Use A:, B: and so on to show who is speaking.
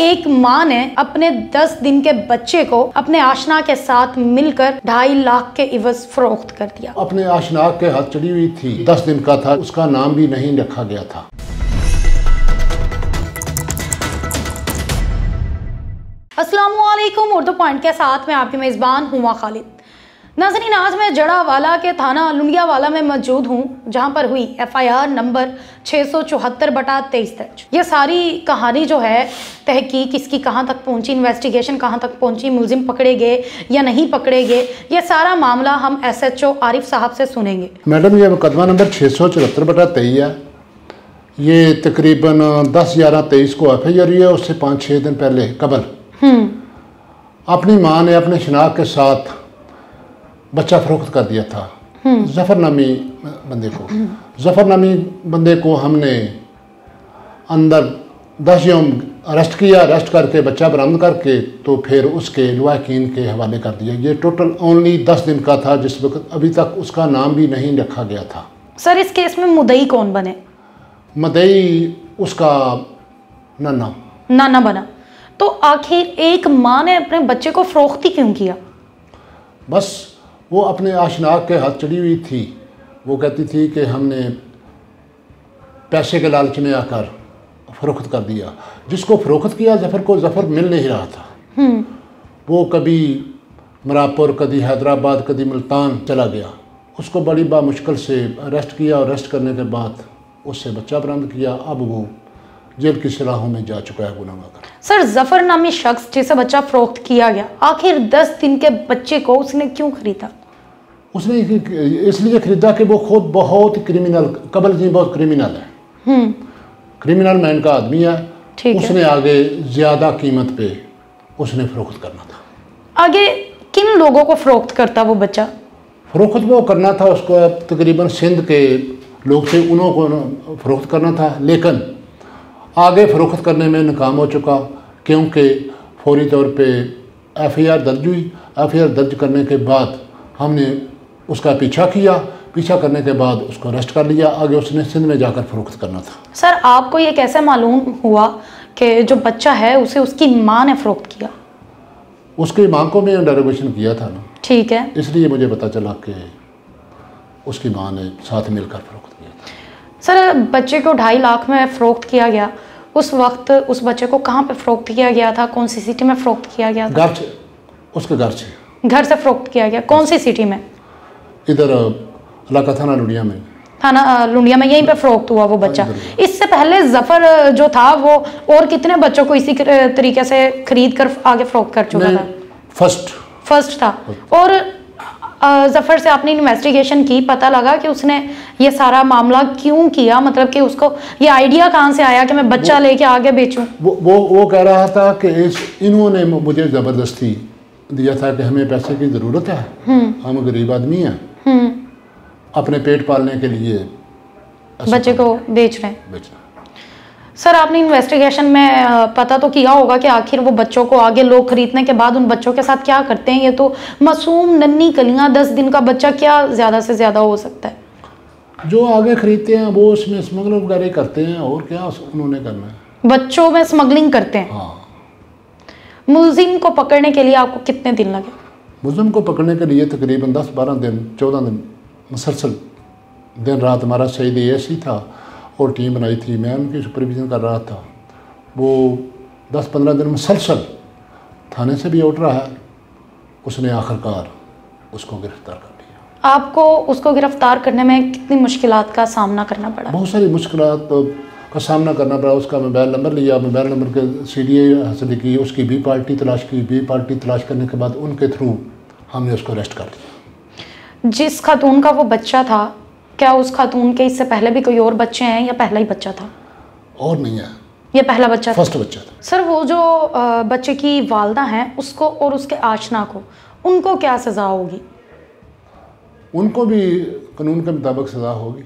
A: एक माँ ने अपने 10 दिन के बच्चे को अपने आशना के साथ मिलकर 2.5 लाख के इवज फरोख्त कर दिया।
B: अपने आशना के हाथ चढ़ी हुई थी, 10 दिन का था, उसका नाम भी नहीं रखा गया था।
A: अस्सलामुअलैकुम। उर्दू पॉइंट के साथ में आपकी मेज़बान हुमा खालिद। नाज़रीन, आज मैं जड़ावाला के थाना लुंडियावाला में मौजूद हूँ, जहाँ पर हुई FIR नंबर 674/23 दर्ज। ये सारी कहानी जो है, तहकीक इसकी कहाँ तक पहुँची, इन्वेस्टिगेशन कहाँ तक पहुँची, मुलजिम पकड़े गए या नहीं पकड़े गए, ये सारा मामला हम SHO आरिफ साहब से सुनेंगे।
B: मैडम, ये मुकदमा नंबर 674/23 है। ये तकरीबन 10/11/23 को FIR हुई है। उससे 5-6 दिन पहले कबल अपनी माँ ने अपने शनाख्त के साथ बच्चा फरोख्त कर दिया था जफ़र नामी बंदे को। जफ़र नामी बंदे को हमने अंदर 10 यौम अरेस्ट किया। अरेस्ट करके बच्चा बरामद करके तो फिर उसके लवाकिन के हवाले कर दिया। ये टोटल ओनली 10 दिन का था, जिस वक्त अभी तक उसका नाम भी नहीं रखा गया था।
A: सर, इस केस में मुद्दई कौन बने?
B: मुद्दई उसका नाना
A: बना। तो आखिर एक माँ ने अपने बच्चे को फरोख्ती क्यों किया?
B: बस वो अपने आशनाक के हाथ चढ़ी हुई थी। वो कहती थी कि हमने पैसे के लालच में आकर फ़रोख्त कर दिया। जिसको फ़रोख्त किया ज़फ़र को, ज़फ़र मिल नहीं रहा था। वो कभी मरापुर, कभी हैदराबाद, कभी मुल्तान चला गया। उसको बड़ी बामुश्किल से अरेस्ट किया और अरेस्ट करने के बाद उससे बच्चा बरामद किया। अब वो जेल की सलाहों में जा चुका है गुनाहगार।
A: सर, जफ़र नामी शख्स जिसे बच्चा फरोख्त किया गया, आखिर 10 दिन के बच्चे को उसने क्यों खरीदा?
B: उसने इसलिए खरीदा कि वो खुद बहुत क्रिमिनल, कबल जी बहुत क्रिमिनल है। क्रिमिनल मैन का आदमी है। उसने आगे ज़्यादा कीमत पे उसने फ़रोख्त करना था।
A: आगे किन लोगों को फ़रोख्त करता वो बच्चा?
B: फ़रोख्त वो करना था उसको तकरीबन सिंध के लोग थे, उन्हों को फ़रोख्त करना था। लेकिन आगे फ़रोख्त करने में नाकाम हो चुका, क्योंकि फौरी तौर पे FIR दर्ज हुई। FIR दर्ज करने के बाद हमने उसका पीछा किया। पीछा करने के बाद उसको अरेस्ट कर लिया। आगे उसने सिंध में जाकर फ़रोख्त करना था।
A: सर, आपको ये कैसे मालूम हुआ कि जो बच्चा है उसे उसकी माँ ने फ़रोख्त किया?
B: उसकी माँ को मैं इंटरोगेशन किया था ना।
A: ठीक है,
B: इसलिए मुझे पता चला कि उसकी माँ ने साथ मिलकर फ़रोख्त किया था।
A: सर, बच्चे को 2.5 लाख में फ़रोख्त किया गया। उस वक्त उस बच्चे को कहाँ पे फ़रोख्त किया गया था? कौन सी सिटी में फ़रोख्त किया गया था?
B: घर से, उसके घर
A: से फ़रोख्त किया गया। कौन सी सिटी में?
B: इधर इलाका थाना लुंडिया में।
A: थाना लुंडिया में, यहीं पे फ़रोख्त हुआ वो बच्चा। इससे पहले जफ़र जो था वो और कितने बच्चों को इसी तरीके से खरीद कर आगे फ़रोख्त कर चुका था? फर्स्ट था। और जफ़र से आपने इन्वेस्टिगेशन की, पता लगा कि उसने ये सारा मामला क्यों किया? मतलब कि उसको ये आइडिया कहाँ से आया कि मैं बच्चा लेके आगे बेचूं?
B: वो कह रहा था कि इन्होंने मुझे ज़बरदस्ती दिया था कि हमें पैसे की ज़रूरत है, हम गरीब आदमी हैं, अपने पेट पालने के लिए
A: बच्चे को बेच रहे हैं। सर, आपने इन्वेस्टिगेशन में पता तो किया होगा कि आखिर वो बच्चों को आगे लोग खरीदने के बाद उन बच्चों के साथ क्या करते हैं? ये तो मासूम नन्ही कलियां, 10 दिन का बच्चा क्या ज़्यादा से ज़्यादा हो सकता है?
B: जो आगे खरीदते हैं वो उसमें स्मगलिंग वगैरह करते हैं, और क्या उन्होंने करना है।
A: बच्चों में स्मगलिंग करते हैं।
B: हाँ।
A: मुलजिम को पकड़ने के लिए आपको कितने दिन लगे?
B: मुलजिम को पकड़ने के लिए तकरीबन 10-12 दिन, 14 दिन मुसलसल दिन रात हमारा शहीद ASI था और टीम बनाई थी। मैं उनकी सुपरविज़न कर रहा था। वो 10-15 दिन मुसलसल थाने से भी ऑर्डर आया। उसने आखिरकार उसको गिरफ्तार कर लिया।
A: आपको उसको गिरफ्तार करने में कितनी मुश्किलात का सामना करना पड़ा?
B: बहुत सारी मुश्किलात का सामना करना पड़ा। उसका मोबाइल नंबर लिया, मोबाइल नंबर के CDA हासिल की, उसकी B पार्टी तलाश की। B पार्टी तलाश करने के बाद उनके थ्रू हमने उसको अरेस्ट कर लिया।
A: जिस खातून का वो बच्चा था, क्या उस खातून के इससे पहले भी कोई और बच्चे हैं या पहला ही बच्चा था?
B: और नहीं है,
A: ये पहला बच्चा,
B: फर्स्ट बच्चा था।
A: सर, वो जो बच्चे की वालदा हैं, उसको और उसके आशना को, उनको क्या सज़ा होगी?
B: उनको भी कानून के मुताबिक सज़ा होगी।